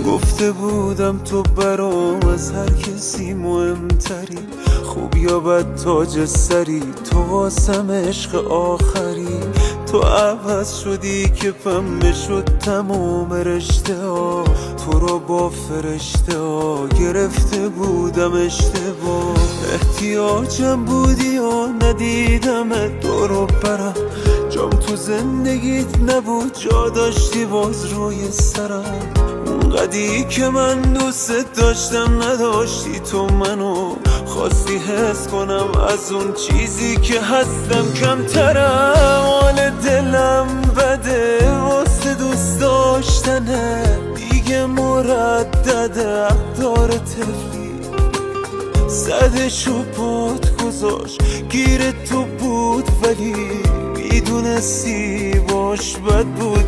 گفته بودم تو برام از هر کسی مهمتری، خوب یا بد تاج سری، تو واسم عشق آخری. تو عوض شدی که پنبه شد تمام رشته ها، تو رو با فرشته ها گرفته بودم اشتباه. احتیاجم بودی یا ندیدمت دور و برم، جام تو زندگیت نبود جا داشتی باز روی سرم. اونقدی که من دوست داشتم نداشتی تو منو، خواستی حس کنم از اون چیزی که هستم کمترم. حال دلم بده واسه دوست داشتنه، دیگه مردده اقدار طفلی. صدشو پات گذاشت گیر تو بود ولی میدونستی باش بد بودی.